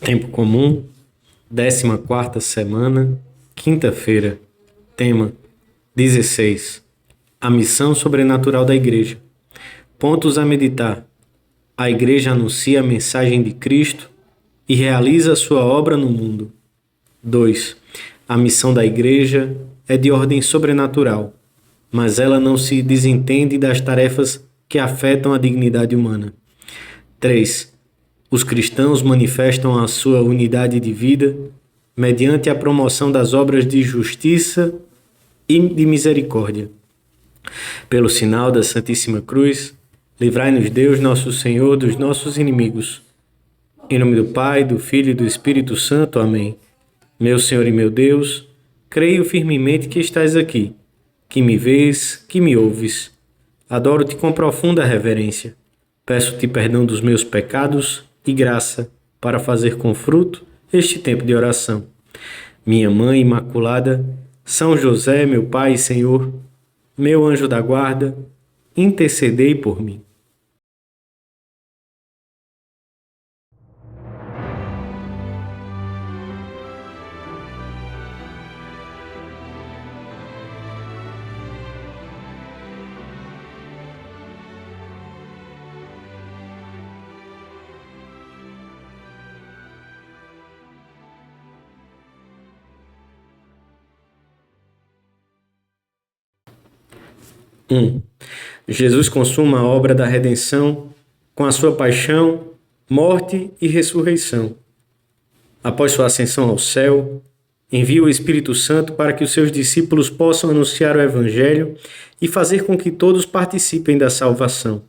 Tempo comum, 14ª semana, quinta-feira. Tema: 16. A missão sobrenatural da Igreja. Pontos a meditar. A Igreja anuncia a mensagem de Cristo e realiza sua obra no mundo. 2. A missão da Igreja é de ordem sobrenatural, mas ela não se desentende das tarefas que afetam a dignidade humana. 3. Os cristãos manifestam a sua unidade de vida mediante a promoção das obras de justiça e de misericórdia. Pelo sinal da Santíssima Cruz, livrai-nos Deus, nosso Senhor, dos nossos inimigos. Em nome do Pai, do Filho e do Espírito Santo. Amém. Meu Senhor e meu Deus, creio firmemente que estás aqui, que me vês, que me ouves. Adoro-te com profunda reverência. Peço-te perdão dos meus pecados e graça para fazer com fruto este tempo de oração. Minha Mãe Imaculada, São José, meu Pai e Senhor, meu anjo da guarda, intercedei por mim. Jesus consuma a obra da redenção com a sua paixão, morte e ressurreição. Após sua ascensão ao céu, envia o Espírito Santo para que os seus discípulos possam anunciar o Evangelho e fazer com que todos participem da salvação.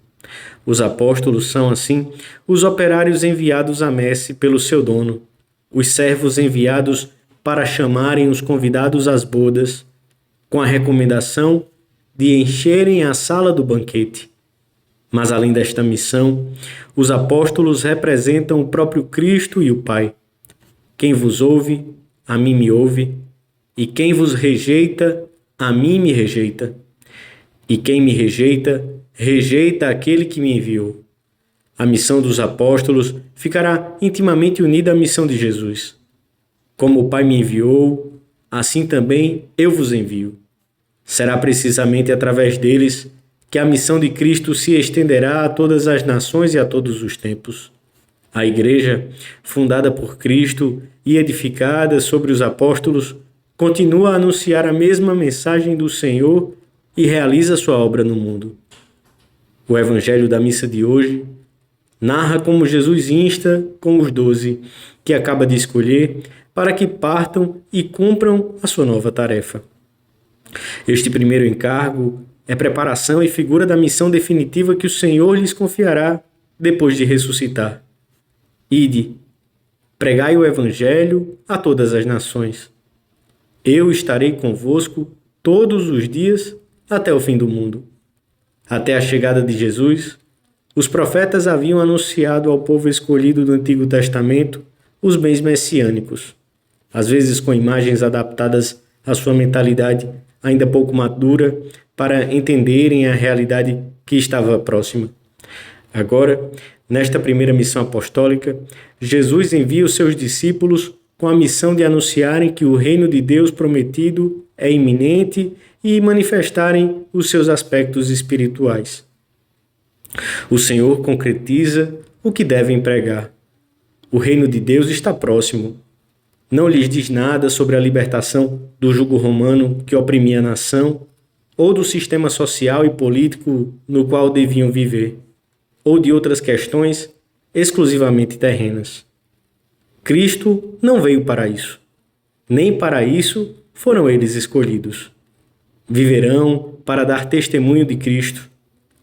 Os apóstolos são, assim, os operários enviados à messe pelo seu dono, os servos enviados para chamarem os convidados às bodas, com a recomendação de encherem a sala do banquete. Mas além desta missão, os apóstolos representam o próprio Cristo e o Pai. Quem vos ouve, a mim me ouve, e quem vos rejeita, a mim me rejeita. E quem me rejeita, rejeita aquele que me enviou. A missão dos apóstolos ficará intimamente unida à missão de Jesus. Como o Pai me enviou, assim também eu vos envio. Será precisamente através deles que a missão de Cristo se estenderá a todas as nações e a todos os tempos. A Igreja, fundada por Cristo e edificada sobre os apóstolos, continua a anunciar a mesma mensagem do Senhor e realiza sua obra no mundo. O Evangelho da missa de hoje narra como Jesus insta com os 12, que acaba de escolher, para que partam e cumpram a sua nova tarefa. Este primeiro encargo é preparação e figura da missão definitiva que o Senhor lhes confiará depois de ressuscitar. Ide, pregai o Evangelho a todas as nações. Eu estarei convosco todos os dias até o fim do mundo. Até a chegada de Jesus, os profetas haviam anunciado ao povo escolhido do Antigo Testamento os bens messiânicos, às vezes com imagens adaptadas à sua mentalidade ainda pouco madura para entenderem a realidade que estava próxima. Agora, nesta primeira missão apostólica, Jesus envia os seus discípulos com a missão de anunciarem que o reino de Deus prometido é iminente e manifestarem os seus aspectos espirituais. O Senhor concretiza o que devem pregar. O reino de Deus está próximo. Não lhes diz nada sobre a libertação do jugo romano que oprimia a nação, ou do sistema social e político no qual deviam viver, ou de outras questões exclusivamente terrenas. Cristo não veio para isso. Nem para isso foram eles escolhidos. Viverão para dar testemunho de Cristo,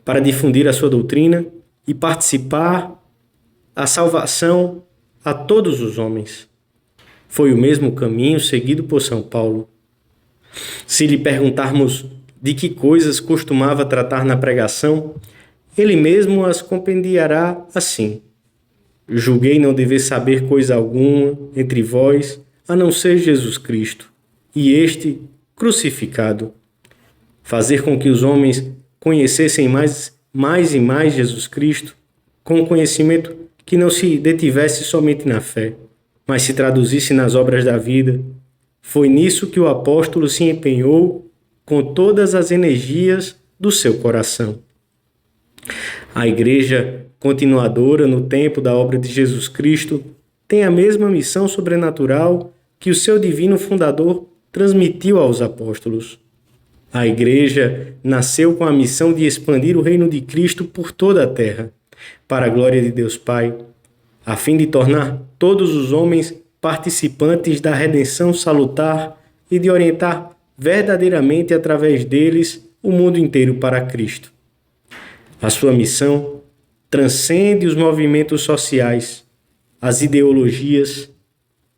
para difundir a sua doutrina e participar da salvação a todos os homens. Foi o mesmo caminho seguido por São Paulo. Se lhe perguntarmos de que coisas costumava tratar na pregação, ele mesmo as compendiará assim: julguei não dever saber coisa alguma entre vós, a não ser Jesus Cristo, e este crucificado. Fazer com que os homens conhecessem mais e mais Jesus Cristo, com um conhecimento que não se detivesse somente na fé, mas se traduzisse nas obras da vida. Foi nisso que o apóstolo se empenhou com todas as energias do seu coração. A Igreja continuadora no tempo da obra de Jesus Cristo tem a mesma missão sobrenatural que o seu divino fundador transmitiu aos apóstolos. A Igreja nasceu com a missão de expandir o reino de Cristo por toda a terra, para a glória de Deus Pai, a fim de tornar todos os homens participantes da redenção salutar e de orientar verdadeiramente através deles o mundo inteiro para Cristo. A sua missão transcende os movimentos sociais, as ideologias,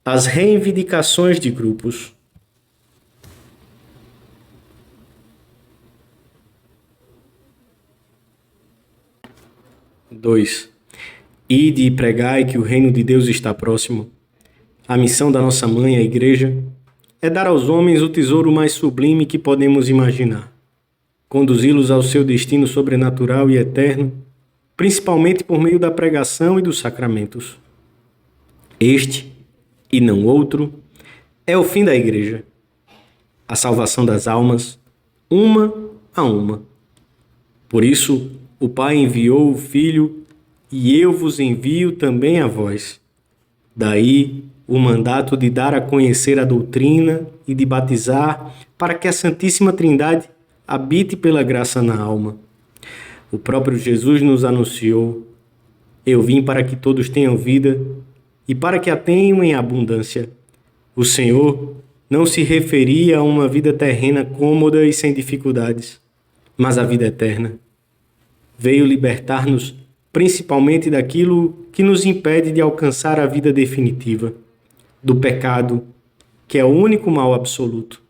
as reivindicações de grupos. Dois. Ide e pregai que o reino de Deus está próximo. A missão da nossa mãe, a Igreja, é dar aos homens o tesouro mais sublime que podemos imaginar, conduzi-los ao seu destino sobrenatural e eterno, principalmente por meio da pregação e dos sacramentos. Este, e não outro, é o fim da Igreja, a salvação das almas, uma a uma. Por isso, o Pai enviou o Filho, e eu vos envio também a vós. Daí, o mandato de dar a conhecer a doutrina e de batizar para que a Santíssima Trindade habite pela graça na alma. O próprio Jesus nos anunciou: eu vim para que todos tenham vida e para que a tenham em abundância. O Senhor não se referia a uma vida terrena cômoda e sem dificuldades, mas a vida eterna. Veio libertar-nos principalmente daquilo que nos impede de alcançar a vida definitiva, do pecado, que é o único mal absoluto.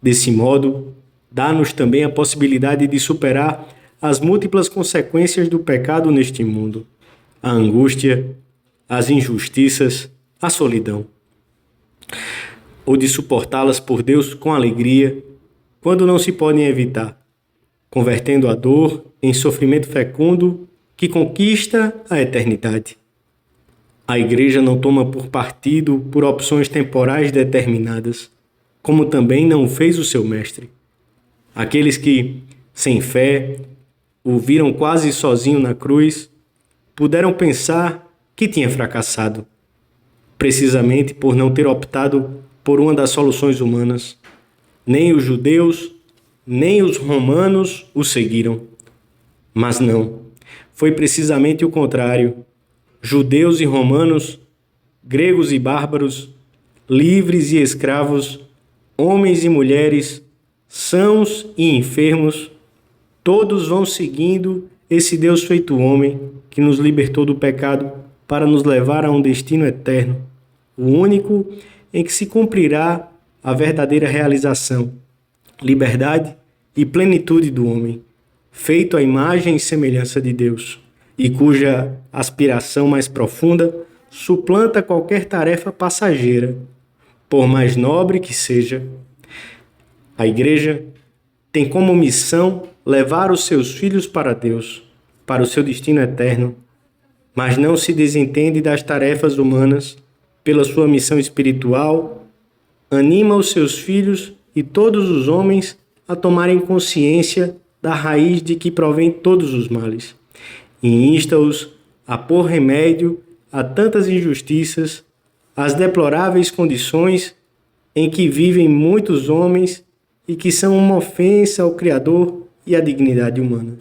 Desse modo, dá-nos também a possibilidade de superar as múltiplas consequências do pecado neste mundo, a angústia, as injustiças, a solidão, ou de suportá-las por Deus com alegria, quando não se podem evitar, convertendo a dor em sofrimento fecundo que conquista a eternidade. A Igreja não toma por partido por opções temporais determinadas, como também não fez o seu mestre. Aqueles que, sem fé, o viram quase sozinho na cruz, puderam pensar que tinha fracassado, precisamente por não ter optado por uma das soluções humanas. Nem os judeus, nem os romanos o seguiram. Mas não, foi precisamente o contrário. Judeus e romanos, gregos e bárbaros, livres e escravos, homens e mulheres, sãos e enfermos, todos vão seguindo esse Deus feito homem que nos libertou do pecado para nos levar a um destino eterno, o único em que se cumprirá a verdadeira realização, liberdade e plenitude do homem, feito à imagem e semelhança de Deus, e cuja aspiração mais profunda suplanta qualquer tarefa passageira, por mais nobre que seja. A Igreja tem como missão levar os seus filhos para Deus, para o seu destino eterno, mas não se desentende das tarefas humanas pela sua missão espiritual, anima os seus filhos e todos os homens a tomarem consciência da raiz de que provém todos os males, e insta-os a pôr remédio a tantas injustiças, às deploráveis condições em que vivem muitos homens e que são uma ofensa ao Criador e à dignidade humana.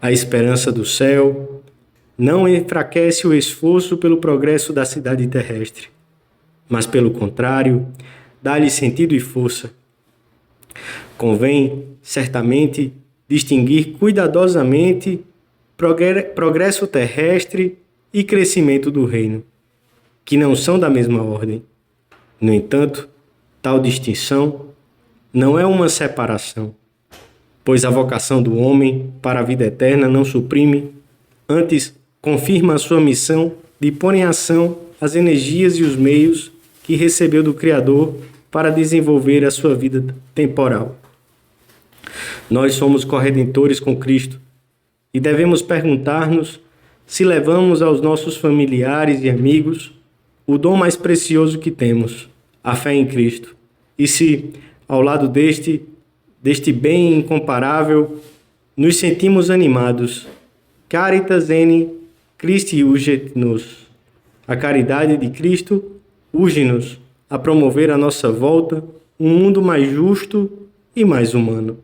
A esperança do céu não enfraquece o esforço pelo progresso da cidade terrestre, mas, pelo contrário, dá-lhe sentido e força. Convém, certamente, distinguir cuidadosamente progresso terrestre e crescimento do reino, que não são da mesma ordem. No entanto, tal distinção não é uma separação, pois a vocação do homem para a vida eterna não suprime, antes confirma a sua missão de pôr em ação as energias e os meios que recebeu do Criador para desenvolver a sua vida temporal. Nós somos corredentores com Cristo e devemos perguntar-nos se levamos aos nossos familiares e amigos o dom mais precioso que temos, a fé em Cristo. E se, ao lado deste bem incomparável, nos sentimos animados, Caritas N Christi urget nos. A caridade de Cristo urge-nos a promover à nossa volta um mundo mais justo e mais humano.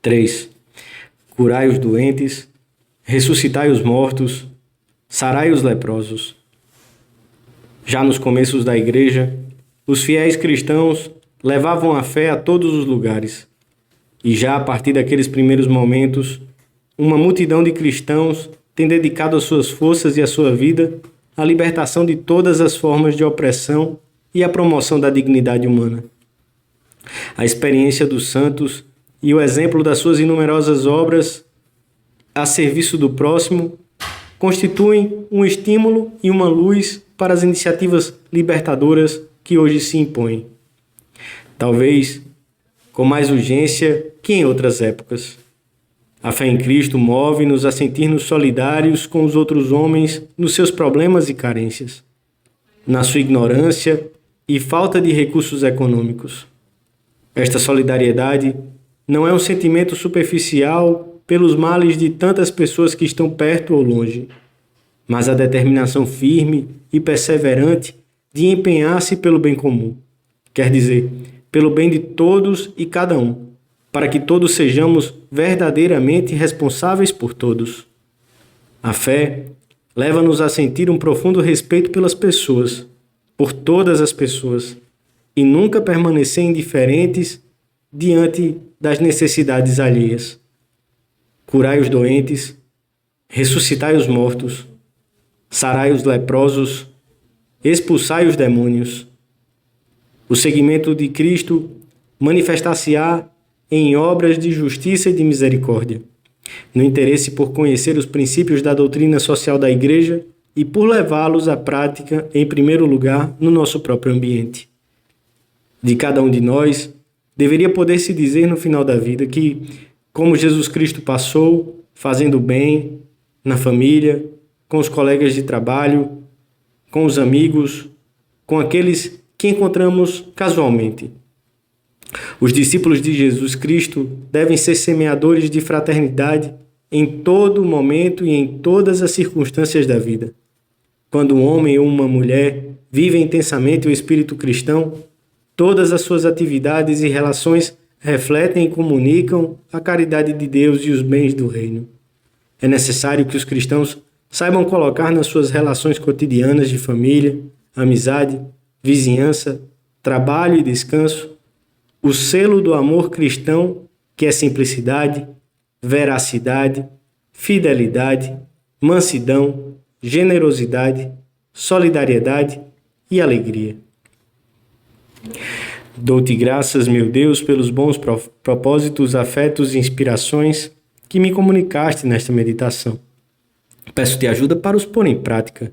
Três. Curai os doentes, ressuscitai os mortos, sarai os leprosos. Já nos começos da Igreja, os fiéis cristãos levavam a fé a todos os lugares. E já a partir daqueles primeiros momentos, uma multidão de cristãos tem dedicado as suas forças e a sua vida à libertação de todas as formas de opressão e à promoção da dignidade humana. A experiência dos santos e o exemplo das suas inumerosas obras a serviço do próximo constituem um estímulo e uma luz para as iniciativas libertadoras que hoje se impõem. Talvez com mais urgência que em outras épocas. A fé em Cristo move-nos a sentir-nos solidários com os outros homens nos seus problemas e carências, na sua ignorância e falta de recursos econômicos. Esta solidariedade não é um sentimento superficial pelos males de tantas pessoas que estão perto ou longe, mas a determinação firme e perseverante de empenhar-se pelo bem comum, quer dizer, pelo bem de todos e cada um, para que todos sejamos verdadeiramente responsáveis por todos. A fé leva-nos a sentir um profundo respeito pelas pessoas, por todas as pessoas, e nunca permanecer indiferentes diante das necessidades alheias. Curai os doentes, ressuscitai os mortos, sarai os leprosos, expulsai os demônios. O seguimento de Cristo manifestar-se-á em obras de justiça e de misericórdia, no interesse por conhecer os princípios da doutrina social da Igreja e por levá-los à prática, em primeiro lugar, no nosso próprio ambiente. De cada um de nós, deveria poder-se dizer no final da vida que, como Jesus Cristo passou, fazendo bem, na família, com os colegas de trabalho, com os amigos, com aqueles que encontramos casualmente. Os discípulos de Jesus Cristo devem ser semeadores de fraternidade em todo momento e em todas as circunstâncias da vida. Quando um homem ou uma mulher vive intensamente o espírito cristão, todas as suas atividades e relações refletem e comunicam a caridade de Deus e os bens do reino. É necessário que os cristãos saibam colocar nas suas relações cotidianas de família, amizade, vizinhança, trabalho e descanso o selo do amor cristão, que é simplicidade, veracidade, fidelidade, mansidão, generosidade, solidariedade e alegria. Dou-te graças, meu Deus, pelos bons propósitos, afetos e inspirações que me comunicaste nesta meditação. Peço-te ajuda para os pôr em prática.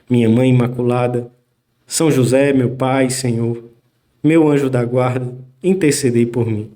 Minha Mãe Imaculada, São José, meu Pai, Senhor, meu anjo da guarda, intercedei por mim.